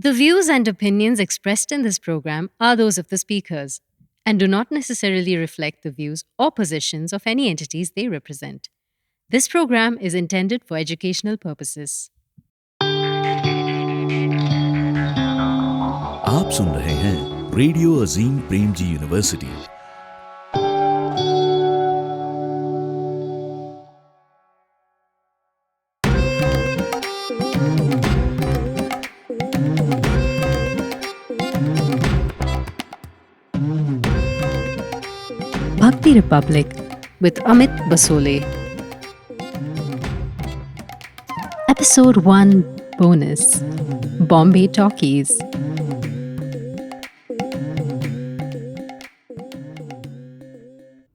The views and opinions expressed in this program are those of the speakers and do not necessarily reflect the views or positions of any entities they represent. This program is intended for educational purposes. आप सुन रहे हैं radio Azim Premji university. Bhakti Republic with Amit Basole. Episode 1 Bonus Bombay Talkies.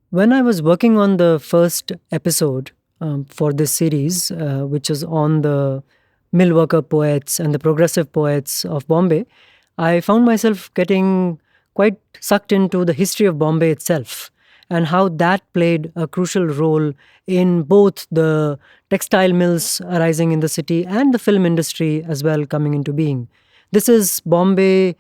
When I was working on the first episode for this series, which is on the mill worker poets and the progressive poets of Bombay, I found myself getting quite sucked into the history of Bombay itself and how that played a crucial role in both the textile mills arising in the city and the film industry as well coming into being. This is Bombay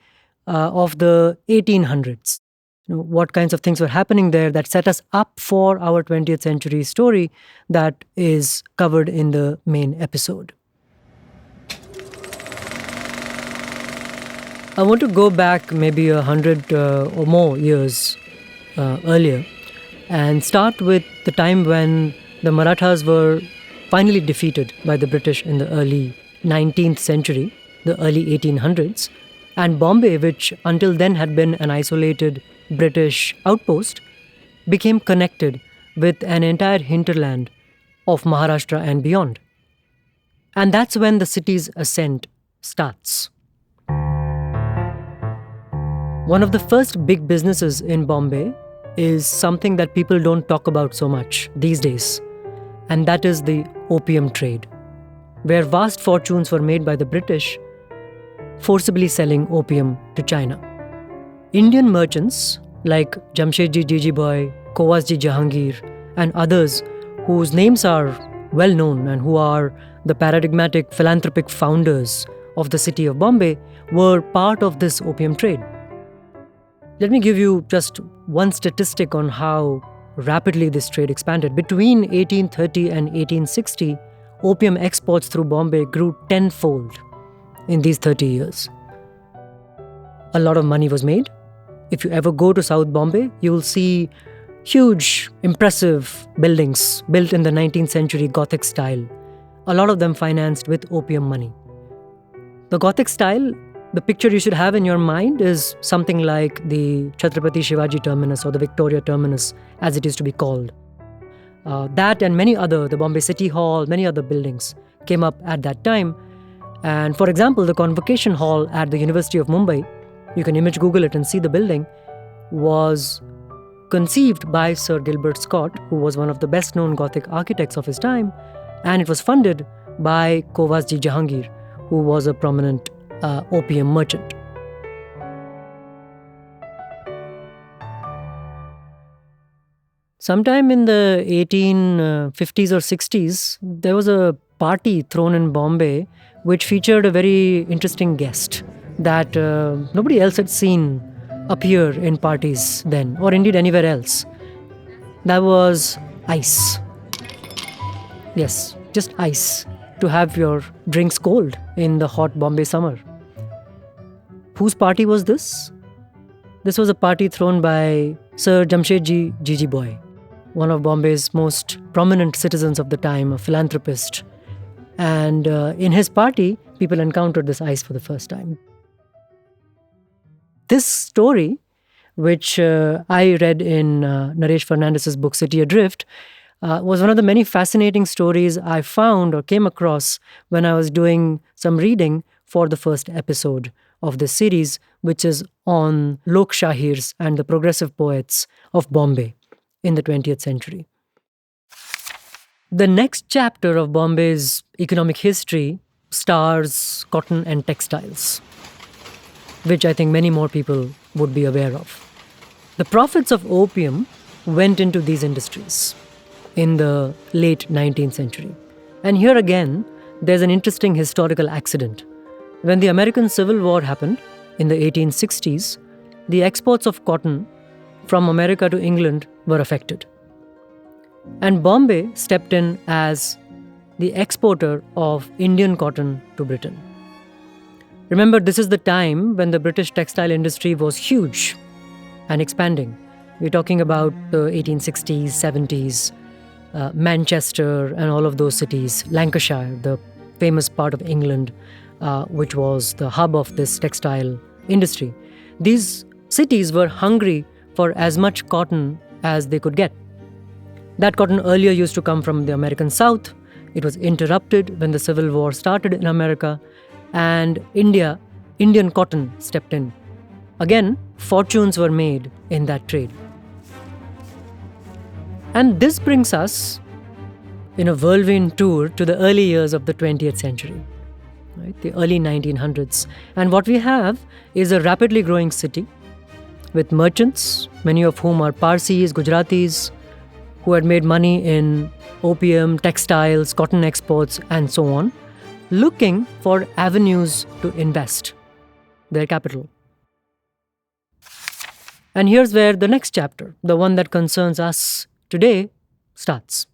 of the 1800s. What kinds of things were happening there that set us up for our 20th century story that is covered in the main episode. I want to go back maybe 100 or more years earlier and start with the time when the Marathas were finally defeated by the British in the early 19th century, the early 1800s, and Bombay, which until then had been an isolated British outpost, became connected with an entire hinterland of Maharashtra and beyond. And that's when the city's ascent starts. One of the first big businesses in Bombay is something that people don't talk about so much these days, and that is the opium trade, where vast fortunes were made by the British forcibly selling opium to China. Indian merchants like Jamshedji Jijiboy, Khowasji Jahangir, and others whose names are well known and who are the paradigmatic philanthropic founders of the city of Bombay were part of this opium trade. Let me give you just one statistic on how rapidly this trade expanded. Between 1830 and 1860, opium exports through Bombay grew tenfold in these 30 years. A lot of money was made. If you ever go to South Bombay, you will see huge, impressive buildings built in the 19th century Gothic style, a lot of them financed with opium money. The Gothic style, the picture you should have in your mind is something like the Chhatrapati Shivaji terminus or the Victoria terminus, as it used to be called. That and many other, the Bombay City Hall, many other buildings came up at that time. And for example, the Convocation Hall at the University of Mumbai, you can image Google it and see the building, was conceived by Sir Gilbert Scott, who was one of the best known Gothic architects of his time, and it was funded by Khowasji Jahangir, who was a prominent opium merchant. Sometime in the 1850s or 60s, there was a party thrown in Bombay which featured a very interesting guest that nobody else had seen appear in parties then, or indeed anywhere else. That was ice. Yes, just ice to have your drinks cold in the hot Bombay summer. Whose party was this? This was a party thrown by Sir Jamshedji Jijiboy, one of Bombay's most prominent citizens of the time, a philanthropist. And in his party, people encountered this ice for the first time. This story, which I read in Naresh Fernandez's book City Adrift, was one of the many fascinating stories I found or came across when I was doing some reading for the first episode of this series, which is on Lok Shahirs and the progressive poets of Bombay in the 20th century. The next chapter of Bombay's economic history stars cotton and textiles, which I think many more people would be aware of. The profits of opium went into these industries in the late 19th century. And here again, there's an interesting historical accident. When the American Civil War happened in the 1860s, the exports of cotton from America to England were affected. And Bombay stepped in as the exporter of Indian cotton to Britain. Remember, this is the time when the British textile industry was huge and expanding. We're talking about the 1860s, 70s, Manchester and all of those cities, Lancashire, the famous part of England, which was the hub of this textile industry. These cities were hungry for as much cotton as they could get. That cotton earlier used to come from the American South. It was interrupted when the Civil War started in America, and Indian cotton stepped in. Again, fortunes were made in that trade. And this brings us in a whirlwind tour to the early years of the 20th century, right? The early 1900s. And what we have is a rapidly growing city with merchants, many of whom are Parsis, Gujaratis, who had made money in opium, textiles, cotton exports, and so on, looking for avenues to invest their capital. And here's where the next chapter, the one that concerns us today, starts.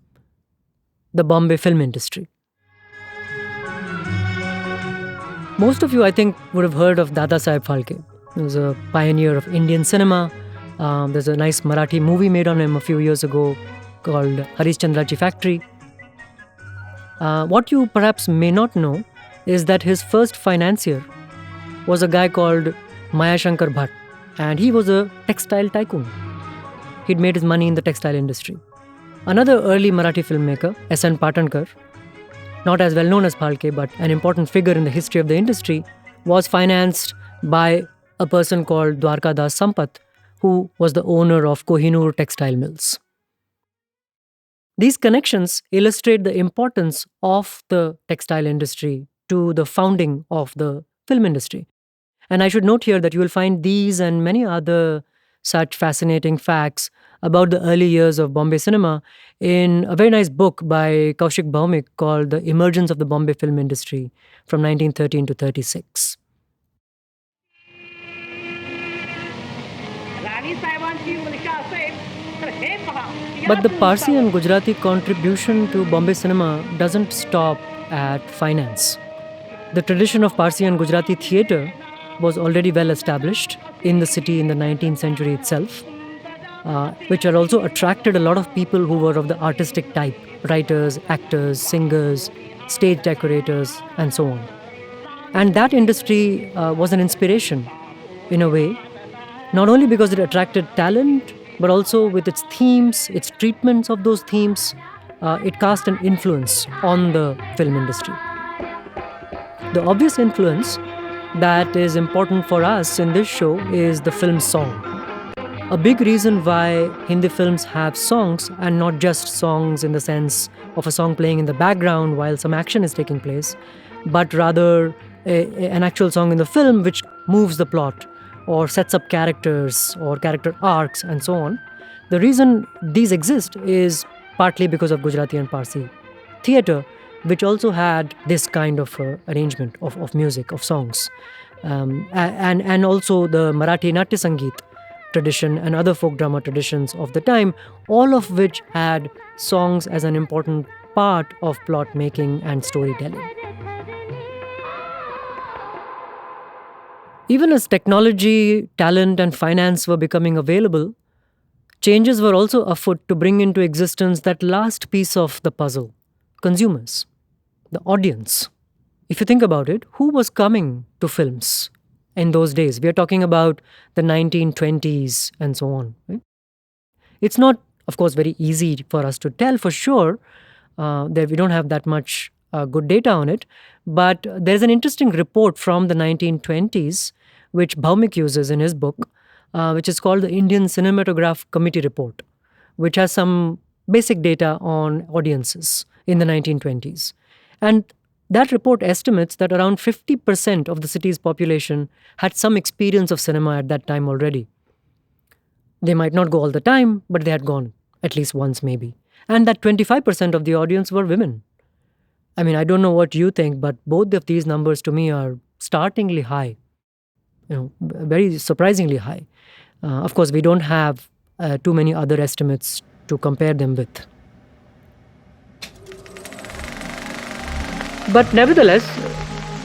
The Bombay film industry. Most of you, I think, would have heard of Dada Saheb Phalke. He was a pioneer of Indian cinema. There's a nice Marathi movie made on him a few years ago called Harishchandrachi Factory. What you perhaps may not know is that his first financier was a guy called Shankar Bhatt, and he was a textile tycoon. He'd made his money in the textile industry. Another early Marathi filmmaker, S.N. Patankar, not as well known as Phalke, but an important figure in the history of the industry, was financed by a person called Dwarka Das Sampath, who was the owner of Kohinoor textile mills. These connections illustrate the importance of the textile industry to the founding of the film industry. And I should note here that you will find these and many other such fascinating facts about the early years of Bombay cinema in a very nice book by Kaushik Bhaumik called The Emergence of the Bombay Film Industry from 1913 to 36. But the Parsi and Gujarati contribution to Bombay cinema doesn't stop at finance. The tradition of Parsi and Gujarati theatre was already well established in the city in the 19th century itself, which had also attracted a lot of people who were of the artistic type, writers, actors, singers, stage decorators, and so on. And that industry was an inspiration, in a way, not only because it attracted talent, but also with its themes, its treatments of those themes, it cast an influence on the film industry. The obvious influence that is important for us in this show is the film song. A big reason why Hindi films have songs, and not just songs in the sense of a song playing in the background while some action is taking place, but rather an actual song in the film which moves the plot or sets up characters or character arcs and so on. The reason these exist is partly because of Gujarati and Parsi theatre, which also had this kind of arrangement of music, of songs. And also the Marathi Natya Sangeet tradition and other folk drama traditions of the time, all of which had songs as an important part of plot making and storytelling. Even as technology, talent, and finance were becoming available, changes were also afoot to bring into existence that last piece of the puzzle: consumers, the audience. If you think about it, who was coming to films in those days? We are talking about the 1920s and so on. Right? It's not, of course, very easy for us to tell for sure. That we don't have that much good data on it. But there's an interesting report from the 1920s, which Bhaumik uses in his book, which is called the Indian Cinematograph Committee Report, which has some basic data on audiences in the 1920s. And that report estimates that around 50% of the city's population had some experience of cinema at that time already. They might not go all the time, but they had gone at least once maybe. And that 25% of the audience were women. I mean, I don't know what you think, but both of these numbers to me are startlingly high, very surprisingly high. Of course, we don't have too many other estimates to compare them with. But nevertheless,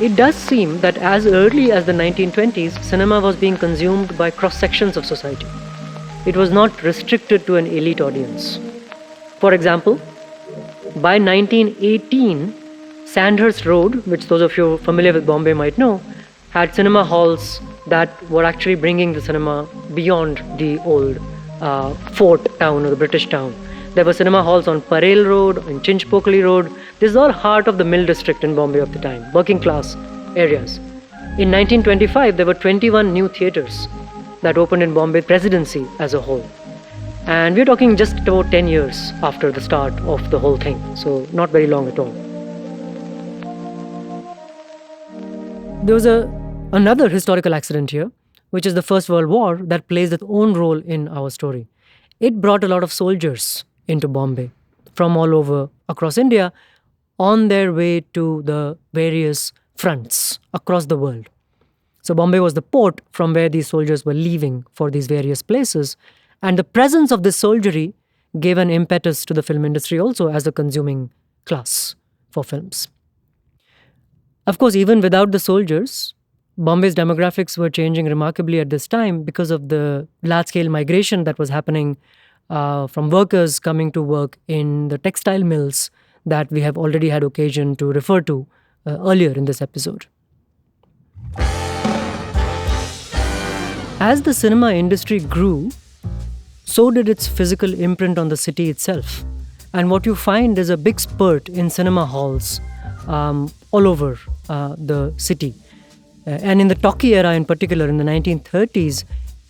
it does seem that as early as the 1920s, cinema was being consumed by cross sections of society. It was not restricted to an elite audience. For example, by 1918, Sandhurst Road, which those of you familiar with Bombay might know, had cinema halls that were actually bringing the cinema beyond the old fort town or the British town. There were cinema halls on Parel Road, on Chinchpokli Road. This is all heart of the mill district in Bombay of the time, working class areas. In 1925, there were 21 new theatres that opened in Bombay Presidency as a whole. And we're talking just about 10 years after the start of the whole thing, so not very long at all. There was another historical accident here, which is the First World War, that plays its own role in our story. It brought a lot of soldiers into Bombay from all over across India on their way to the various fronts across the world. So Bombay was the port from where these soldiers were leaving for these various places. And the presence of this soldiery gave an impetus to the film industry also as a consuming class for films. Of course, even without the soldiers, Bombay's demographics were changing remarkably at this time because of the large-scale migration that was happening from workers coming to work in the textile mills that we have already had occasion to refer to earlier in this episode. As the cinema industry grew, so did its physical imprint on the city itself. And what you find is a big spurt in cinema halls all over the city. And in the talkie era in particular, in the 1930s,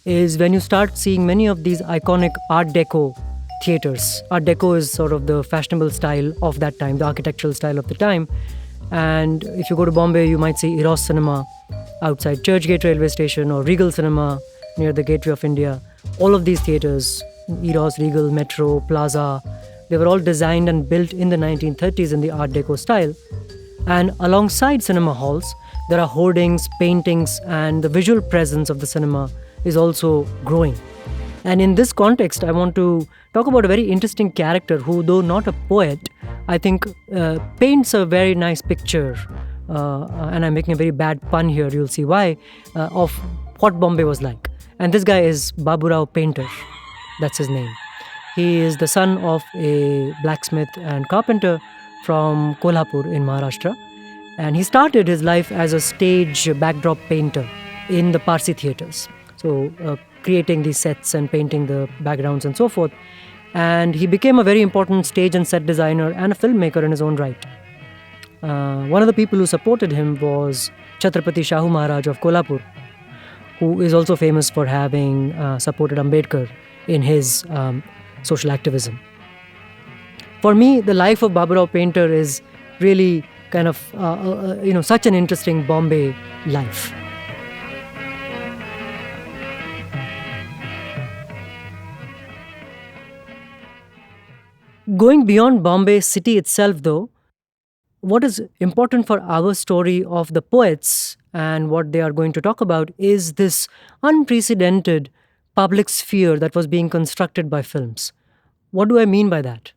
is when you start seeing many of these iconic Art Deco theatres. Art Deco is sort of the fashionable style of that time, the architectural style of the time. And if you go to Bombay, you might see Eros Cinema outside Churchgate railway station, or Regal Cinema near the Gateway of India. All of these theatres, Eros, Regal, Metro, Plaza, they were all designed and built in the 1930s in the Art Deco style. And alongside cinema halls, there are hoardings, paintings, and the visual presence of the cinema is also growing. And in this context, I want to talk about a very interesting character who, though not a poet, I think paints a very nice picture, and I'm making a very bad pun here, you'll see why, of what Bombay was like. And this guy is Baburao Painter, that's his name. He is the son of a blacksmith and carpenter from Kolhapur in Maharashtra. And he started his life as a stage backdrop painter in the Parsi theatres. So creating these sets and painting the backgrounds and so forth. And he became a very important stage and set designer and a filmmaker in his own right. One of the people who supported him was Chhatrapati Shahu Maharaj of Kolhapur, who is also famous for having supported Ambedkar in his social activism. For me, the life of Baburao Painter is really kind of such an interesting Bombay life. Going beyond Bombay city itself, though, what is important for our story of the poets and what they are going to talk about is this unprecedented public sphere that was being constructed by films. What do I mean by that?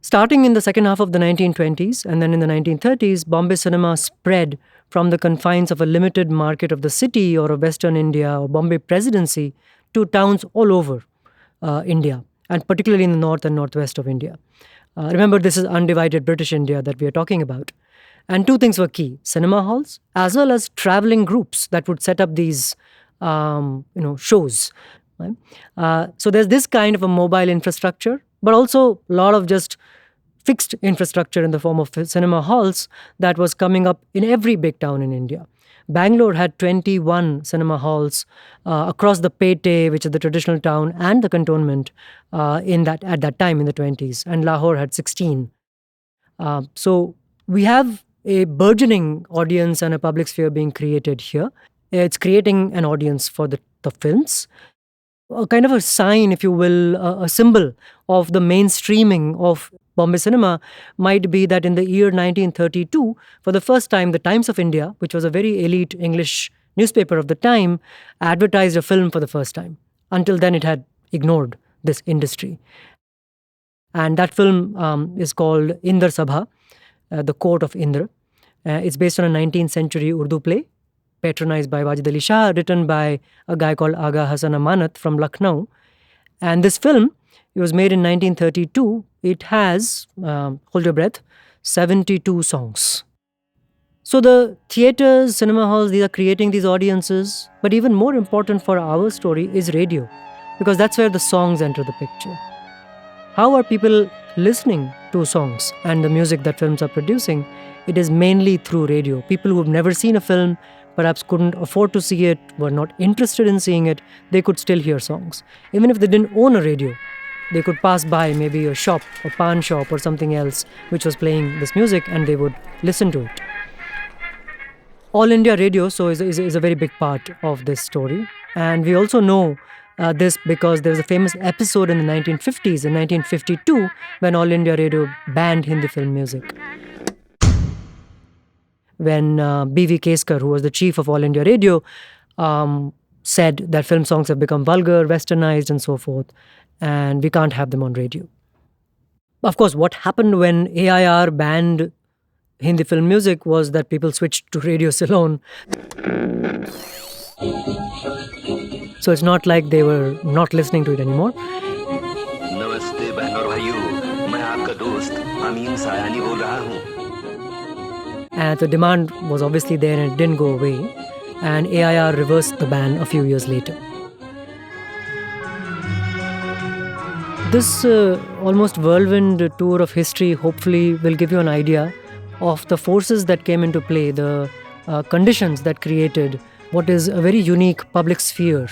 Starting in the second half of the 1920s and then in the 1930s, Bombay cinema spread from the confines of a limited market of the city or of Western India or Bombay Presidency to towns all over India, and particularly in the north and northwest of India. Remember, this is undivided British India that we are talking about. And two things were key: cinema halls as well as traveling groups that would set up these shows. Right? So there's this kind of a mobile infrastructure, but also a lot of just fixed infrastructure in the form of cinema halls that was coming up in every big town in India. Bangalore had 21 cinema halls across the Pete, which is the traditional town, and the cantonment at that time in the 20s. And Lahore had 16. So we have a burgeoning audience and a public sphere being created here. It's creating an audience for the films. A kind of a sign, if you will, a symbol of the mainstreaming of Bombay cinema might be that in the year 1932, for the first time, the Times of India, which was a very elite English newspaper of the time, advertised a film for the first time. Until then, it had ignored this industry. And that film is called Indra Sabha, The Court of Indra. It's based on a 19th century Urdu play, patronized by Wajid Ali Shah, written by a guy called Aga Hasan Amanat from Lucknow. And this film, it was made in 1932. It has, hold your breath, 72 songs. So the theatres, cinema halls, these are creating these audiences. But even more important for our story is radio, because that's where the songs enter the picture. How are people listening to songs and the music that films are producing? It is mainly through radio. People who have never seen a film, perhaps couldn't afford to see it, were not interested in seeing it, they could still hear songs. Even if they didn't own a radio, they could pass by maybe a shop, a pan shop or something else which was playing this music, and they would listen to it. All India Radio is a very big part of this story. And we also know this because there was a famous episode in the 1950s, in 1952, when All India Radio banned Hindi film music. When B.V. Keskar, who was the chief of All India Radio, said that film songs have become vulgar, westernized and so forth, and we can't have them on radio. Of course, what happened when AIR banned Hindi film music was that people switched to Radio Ceylon. So it's not like they were not listening to it anymore. नमस्ते बहन और भाइयों, मैं आपका दोस्त अमीन सायानी बोल रहा हूँ. And the demand was obviously there and it didn't go away. And AIR reversed the ban a few years later. This almost whirlwind tour of history hopefully will give you an idea of the forces that came into play, the conditions that created what is a very unique public sphere,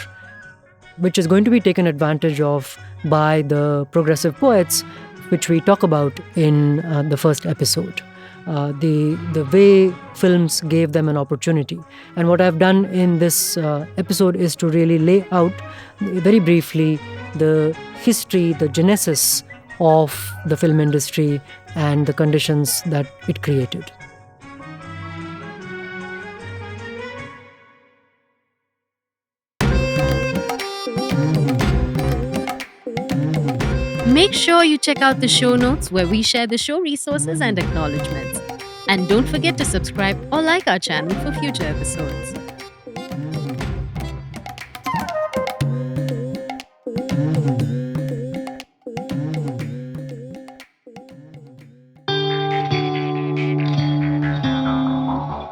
which is going to be taken advantage of by the progressive poets, which we talk about in the first episode. The way films gave them an opportunity. And what I've done in this episode is to really lay out very briefly the history, the genesis of the film industry and the conditions that it created. Make sure you check out the show notes where we share the show resources and acknowledgements. And don't forget to subscribe or like our channel for future episodes.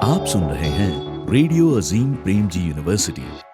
आप सुन रहे हैं radio Azim Premji university